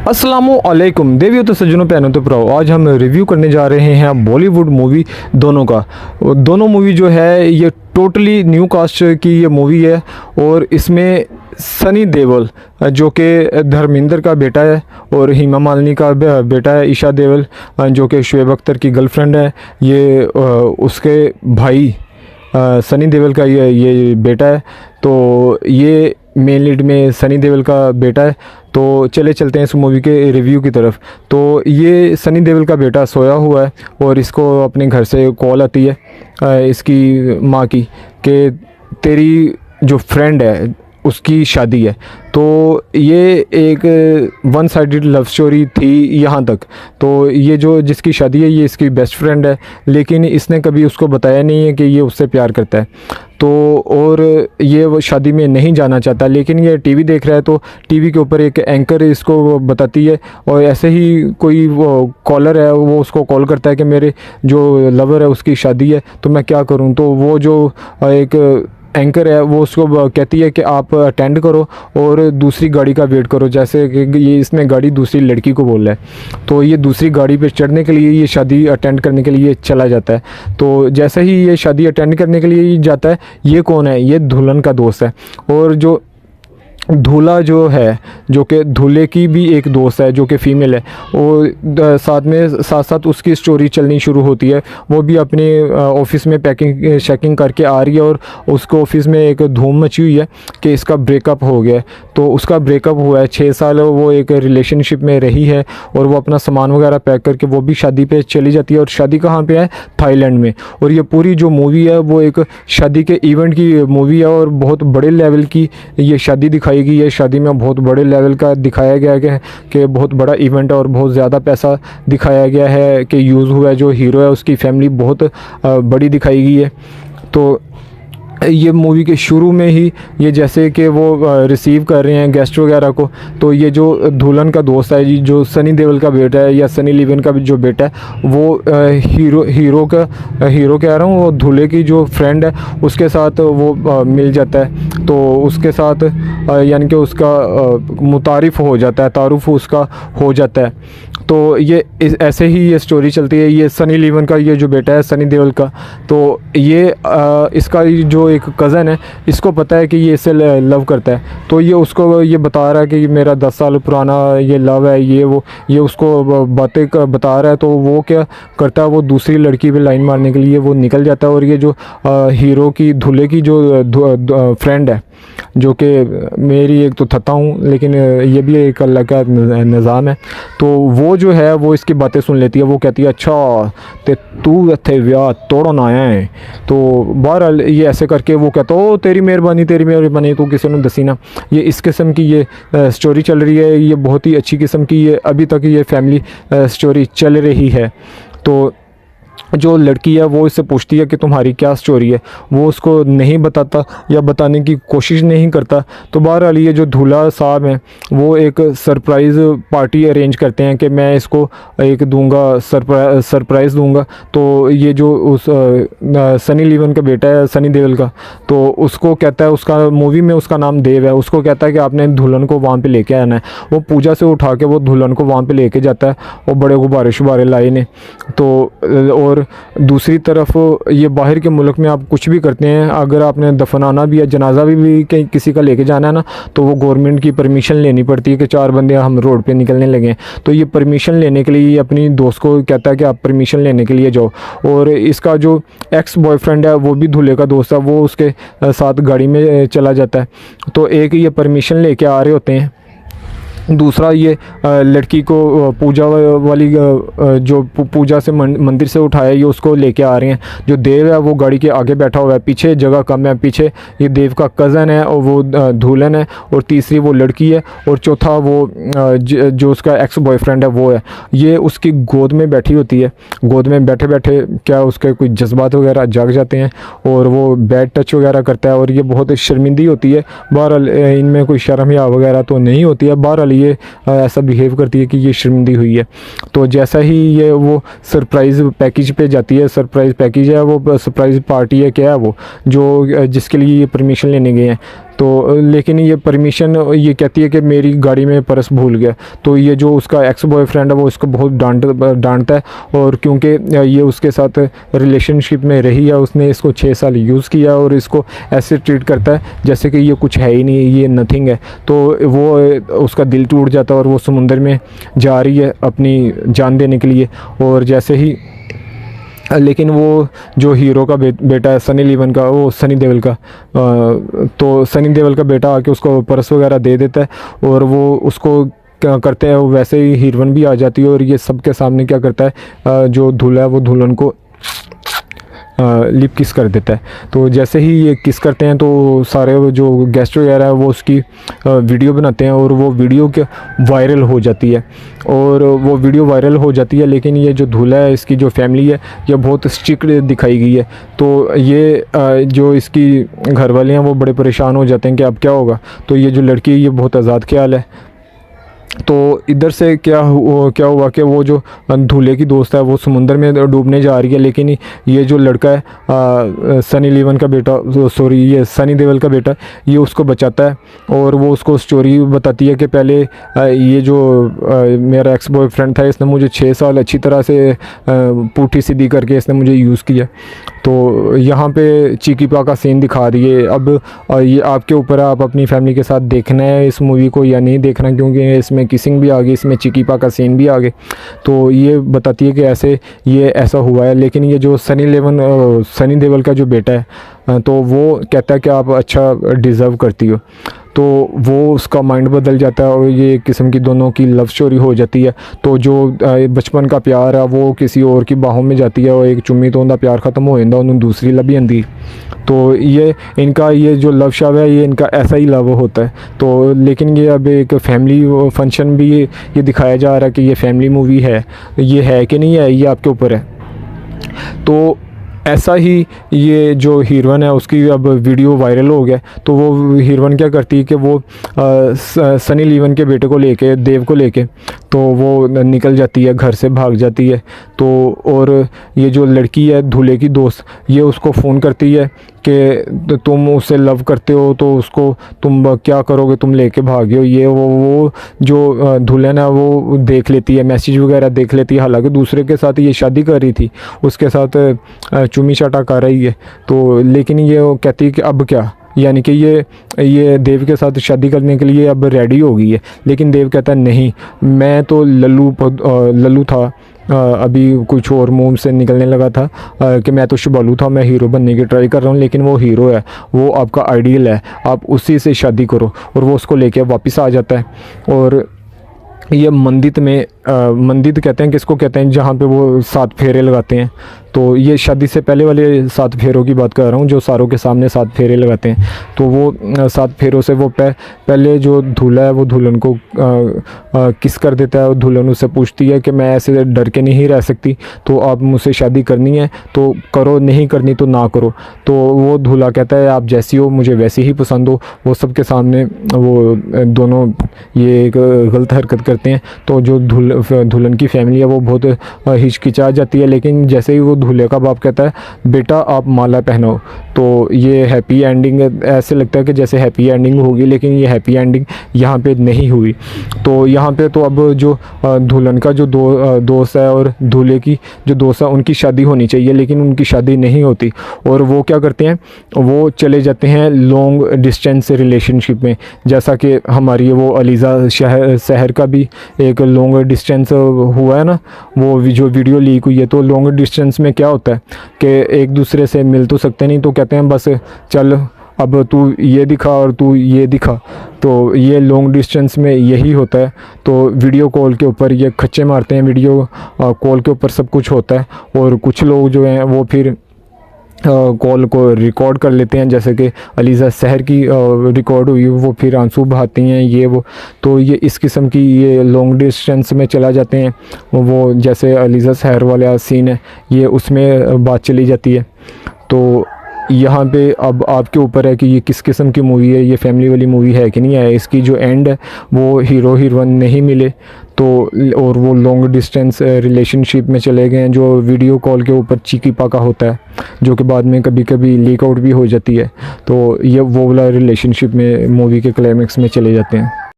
अस्सलामुअलैकुम देवियों तो सज्जनों पे तो प्राओ। आज हम रिव्यू करने जा रहे हैं बॉलीवुड मूवी दोनों का। दोनों मूवी जो है ये टोटली न्यू कास्ट की ये मूवी है और इसमें सनी देओल जो कि धर्मेंद्र का बेटा है और हेमा मालिनी का बेटा है, ईशा देओल जो कि शुएब अख्तर की गर्लफ्रेंड है, ये उसके भाई सनी देओल का ये बेटा है। तो ये मेन लीड में सनी देओल का बेटा है। तो चलते हैं इस मूवी के रिव्यू की तरफ। तो ये सनी देओल का बेटा सोया हुआ है और इसको अपने घर से कॉल आती है इसकी माँ की कि तेरी जो फ्रेंड है उसकी शादी है। तो ये एक वन साइडेड लव स्टोरी थी यहाँ तक। तो ये जो जिसकी शादी है ये इसकी बेस्ट फ्रेंड है, लेकिन इसने कभी उसको बताया नहीं है कि ये उससे प्यार करता है। तो और ये वो शादी में नहीं जाना चाहता, लेकिन ये टीवी देख रहा है तो टीवी के ऊपर एक एंकर इसको बताती है और ऐसे ही कोई वो कॉलर है वो उसको कॉल करता है कि मेरे जो लवर है उसकी शादी है तो मैं क्या करूं। तो वो जो एक एंकर है वो उसको कहती है कि आप अटेंड करो और दूसरी गाड़ी का वेट करो, जैसे कि ये इसमें गाड़ी दूसरी लड़की को बोल रहा है। तो ये दूसरी गाड़ी पे चढ़ने के लिए ये शादी अटेंड करने के लिए चला जाता है। तो जैसे ही ये शादी अटेंड करने के लिए जाता है, ये कौन है, ये दुल्हन का दोस्त है। और जो दूल्हा जो है जो कि दूल्हे की भी एक दोस्त है जो कि फ़ीमेल है, और साथ साथ उसकी स्टोरी चलनी शुरू होती है। वो भी अपने ऑफिस में पैकिंग शैकिंग करके आ रही है और उसको ऑफिस में एक धूम मची हुई है कि इसका ब्रेकअप हो गया है। तो उसका ब्रेकअप हुआ है, 6 साल वो एक रिलेशनशिप में रही है और वो अपना सामान वगैरह पैक करके वो भी शादी पे चली जाती है। और शादी कहाँ पे है, थाईलैंड में। और ये पूरी जो मूवी है वो एक शादी के इवेंट की मूवी है और बहुत बड़े लेवल की ये शादी दिखाई गई है। शादी में बहुत बड़े लेवल का दिखाया गया है कि बहुत बड़ा इवेंट है और बहुत ज़्यादा पैसा दिखाया गया है कि यूज़ हुआ है। जो हीरो है उसकी फैमिली बहुत बड़ी दिखाई गई है। तो ये मूवी के शुरू में ही ये जैसे कि वो रिसीव कर रहे हैं गेस्ट वगैरह को, तो ये जो दुल्हन का दोस्त है जो सनी देओल का बेटा है या सनी लियोन का जो बेटा है वो हीरो कह रहा हूँ, वो दूल्हे की जो फ्रेंड है उसके साथ वो मिल जाता है। तो उसके साथ यानी कि उसका मुतारिफ़ हो जाता है, तारुफ उसका हो जाता है। तो ये ऐसे ही ये स्टोरी चलती है। ये सनी लियोन का ये जो बेटा है सनी देओल का, तो ये इसका जो एक कज़न है इसको पता है कि ये इससे लव करता है। तो ये उसको ये बता रहा है कि मेरा 10 साल पुराना ये लव है, ये उसको बातें बता रहा है। तो वो क्या करता है, वो दूसरी लड़की पे लाइन मारने के लिए वो निकल जाता है। और ये जो हीरो की दूल्हे की जो फ्रेंड है जो कि मेरी एक तो थता हूँ, लेकिन ये भी एक अल्लाह का निज़ाम है। तो वो जो है वो इसकी बातें सुन लेती है। वो कहती है अच्छा ते तू इत्थे व्याह तोड़न आया है। तो बहरहाल ये ऐसे करके वो कहता ओ तेरी मेहरबानी तू किसी ने दसी ना। ये इस किस्म की ये स्टोरी चल रही है। ये बहुत ही अच्छी किस्म की ये अभी तक ये फैमिली स्टोरी चल रही है। तो जो लड़की है वो इससे पूछती है कि तुम्हारी क्या स्टोरी है, वो उसको नहीं बताता या बताने की कोशिश नहीं करता। तो बहरहाल ये जो दूल्हा साहब हैं वो एक सरप्राइज़ पार्टी अरेंज करते हैं कि मैं इसको एक दूंगा, सरप्राइज़ दूंगा। तो ये जो उस सनी लियोन का बेटा है सनी देओल का, तो उसको कहता है, उसका मूवी में उसका नाम देव है, उसको कहता है कि आपने दुल्हन को वहाँ पर लेके आना है। वो पूजा से उठा के वो दुल्हन को वहाँ पर लेके जाता है और बड़े गुब्बारे शुब्बारे लाए ने। तो और दूसरी तरफ ये बाहर के मुल्क में आप कुछ भी करते हैं, अगर आपने दफनाना भी है, जनाजा भी कहीं किसी का लेके जाना है ना, तो वो गवर्नमेंट की परमिशन लेनी पड़ती है कि 4 बंदे हम रोड पे निकलने लगे। तो ये परमिशन लेने के लिए अपनी दोस्त को कहता है कि आप परमिशन लेने के लिए जाओ। और इसका जो एक्स बॉयफ्रेंड है वो भी दूल्हे का दोस्त है, वो उसके साथ गाड़ी में चला जाता है। तो एक ये परमिशन लेके आ रहे होते हैं, दूसरा ये लड़की को पूजा वाली जो पूजा से मंदिर से उठाया ये उसको लेके आ रहे हैं। जो देव है वो गाड़ी के आगे बैठा हुआ है, पीछे जगह कम है, पीछे ये देव का कज़न है और वो दुल्हन है, और तीसरी वो लड़की है, और चौथा वो जो उसका एक्स बॉयफ्रेंड है वो है। ये उसकी गोद में बैठी होती है। गोद में बैठे बैठे क्या उसके कोई जज्बात वगैरह जाग जाते हैं और वो बैड टच वगैरह करता है और ये बहुत शर्मिंदी होती है। बहरहाल इनमें कोई शर्म या वगैरह तो नहीं होती है, बहरहाल ये ऐसा बिहेव करती है कि ये शर्मिंदी हुई है। तो जैसा ही ये वो सरप्राइज़ पैकेज पे जाती है, सरप्राइज़ पैकेज है वो, सरप्राइज़ पार्टी है क्या है वो, जो जिसके लिए ये परमिशन लेने गए हैं। तो लेकिन ये परमिशन ये कहती है कि मेरी गाड़ी में पर्स भूल गया। तो ये जो उसका एक्स बॉयफ्रेंड है वो इसको बहुत डांटता है, और क्योंकि ये उसके साथ रिलेशनशिप में रही है, उसने इसको 6 साल यूज़ किया और इसको ऐसे ट्रीट करता है जैसे कि ये कुछ है ही नहीं, ये नथिंग है। तो वो उसका दिल टूट जाता है और वो समुंदर में जा रही है अपनी जान देने के लिए। और जैसे ही लेकिन वो जो हीरो का बेटा है सनी लियोन का, वो सनी देओल का, तो सनी देओल का बेटा आके उसको पर्स वगैरह दे देता है और वो उसको क्या करते हैं, वैसे ही हीरोइन भी आ जाती है और ये सबके सामने क्या करता है, जो दूल्हा है वो दुल्हन को लिप किस कर देता है। तो जैसे ही ये किस करते हैं तो सारे वो जो गेस्ट वगैरह है वो उसकी वीडियो बनाते हैं और वो वीडियो के वायरल हो जाती है, और वो वीडियो वायरल हो जाती है। लेकिन ये जो दूल्हा है, इसकी जो फैमिली है, ये बहुत स्ट्रिक्ट दिखाई गई है। तो ये जो इसकी घर वाले हैं वो बड़े परेशान हो जाते हैं कि अब क्या होगा। तो ये जो लड़की है ये बहुत आज़ाद ख्याल है। तो इधर से क्या हुआ कि वो जो दूल्हे की दोस्त है वो समुंदर में डूबने जा रही है, लेकिन ये जो लड़का है सनी लियोन का बेटा, सॉरी ये सनी देओल का बेटा, ये उसको बचाता है और वो उसको स्टोरी बताती है कि पहले ये जो मेरा एक्स बॉयफ्रेंड था इसने मुझे 6 साल अच्छी तरह से पुठी सीधी करके इसने मुझे यूज़ किया। तो यहाँ पे चीकी पा का सीन दिखा दिए। अब ये आपके ऊपर है, आप अपनी फैमिली के साथ देखना है इस मूवी को या नहीं देखना, क्योंकि इसमें किसिंग भी आ गई, इसमें चीकी पा का सीन भी आ गए। तो ये बताती है कि ऐसा हुआ है। लेकिन ये जो सनी देओल का जो बेटा है तो वो कहता है कि आप अच्छा डिज़र्व करती हो। तो वो उसका माइंड बदल जाता है और ये एक किस्म की दोनों की लव स्टोरी हो जाती है। तो जो बचपन का प्यार है वो किसी और की बाहों में जाती है और एक चुम्मी तो उनका प्यार ख़त्म हो जाता, उन्होंने दूसरी लभी आंदी। तो ये इनका ये जो लव शव है ये इनका ऐसा ही लव होता है। तो लेकिन ये अब एक फैमिली फंक्शन भी ये दिखाया जा रहा है कि ये फैमिली मूवी है, ये है कि नहीं है ये आपके ऊपर है। तो ऐसा ही ये जो हीरोइन है उसकी अब वीडियो वायरल हो गया। तो वो हीरोइन क्या करती है कि वो सनी लियोन के बेटे को लेके, देव को लेके, तो वो निकल जाती है, घर से भाग जाती है। तो और ये जो लड़की है दूल्हे की दोस्त, ये उसको फ़ोन करती है कि तुम उससे लव करते हो तो उसको तुम क्या करोगे, तुम लेके भागे हो। ये वो जो दुल्हन है वो देख लेती है, मैसेज वगैरह देख लेती है। हालांकि दूसरे के साथ ये शादी कर रही थी, उसके साथ चुमी चाटा कर रही है। तो लेकिन ये कहती है कि अब क्या, यानी कि ये देव के साथ शादी करने के लिए अब रेडी हो गई है। लेकिन देव कहता है नहीं, मैं तो लल्लू था, अभी कुछ और मुंह से निकलने लगा था कि मैं तो शुभालू था, मैं हीरो बनने की ट्राई कर रहा हूँ। लेकिन वो हीरो है, वो आपका आइडियल है, आप उसी से शादी करो। और वो उसको लेके वापस आ जाता है। और ये मंदित कहते हैं, किसको कहते हैं, जहाँ पे वो 7 फेरे लगाते हैं। तो ये शादी से पहले वाले 7 फेरों की बात कर रहा हूँ, जो सारों के सामने 7 फेरे लगाते हैं। तो वो 7 फेरों से वो पहले जो दूल्हा है वो दुल्हन को किस कर देता है। और दुल्हन उससे पूछती है कि मैं ऐसे डर के नहीं रह सकती, तो आप मुझसे शादी करनी है तो करो, नहीं करनी तो ना करो। तो वो दूल्हा कहता है आप जैसी हो मुझे वैसी ही पसंद हो। वो सबके सामने वो दोनों ये एक गलत हरकत करते हैं। तो जो दुल्हन की फैमिली है वो बहुत हिचकिचा जाती है। लेकिन जैसे ही वो दूल्हे का बाप कहता है बेटा आप माला पहनो, तो ये हैप्पी एंडिंग, ऐसे लगता है कि जैसे हैप्पी एंडिंग होगी, लेकिन ये हैप्पी एंडिंग यहाँ पे नहीं हुई। तो यहाँ पे तो अब जो दुल्हन का जो दोस्त है और दूल्हे की जो दोस्त है उनकी शादी होनी चाहिए, लेकिन उनकी शादी नहीं होती। और वो क्या करते हैं, वो चले जाते हैं लॉन्ग डिस्टेंस रिलेशनशिप में। जैसा कि हमारी वो अलीज़ा शहर का भी एक लॉन्ग डिस्टेंस हुआ है ना, वो जो वीडियो लीक हुई है। तो लॉन्ग डिस्टेंस में क्या होता है कि एक दूसरे से मिल तो सकते नहीं, तो कहते हैं बस चल अब तू ये दिखा और तू ये दिखा। तो ये लॉन्ग डिस्टेंस में यही होता है। तो वीडियो कॉल के ऊपर ये खच्चे मारते हैं, वीडियो कॉल के ऊपर सब कुछ होता है। और कुछ लोग जो हैं वो फिर कॉल को रिकॉर्ड कर लेते हैं, जैसे कि अलीज़ा शहर की रिकॉर्ड हुई, वो फिर आंसू बहाती हैं ये वो। तो ये इस किस्म की ये लॉन्ग डिस्टेंस में चला जाते हैं। वो जैसे अलीज़ा शहर वाला सीन है ये, उसमें बात चली जाती है। तो यहाँ पे अब आपके ऊपर है कि ये किस किस्म की मूवी है, ये फैमिली वाली मूवी है कि नहीं है। इसकी जो एंड है वो हीरो हीरोइन नहीं मिले तो, और वो लॉन्ग डिस्टेंस रिलेशनशिप में चले गए हैं जो वीडियो कॉल के ऊपर चीकी पाका होता है, जो कि बाद में कभी कभी लीक आउट भी हो जाती है। तो ये वो वाला रिलेशनशिप में मूवी के क्लाइमेक्स में चले जाते हैं।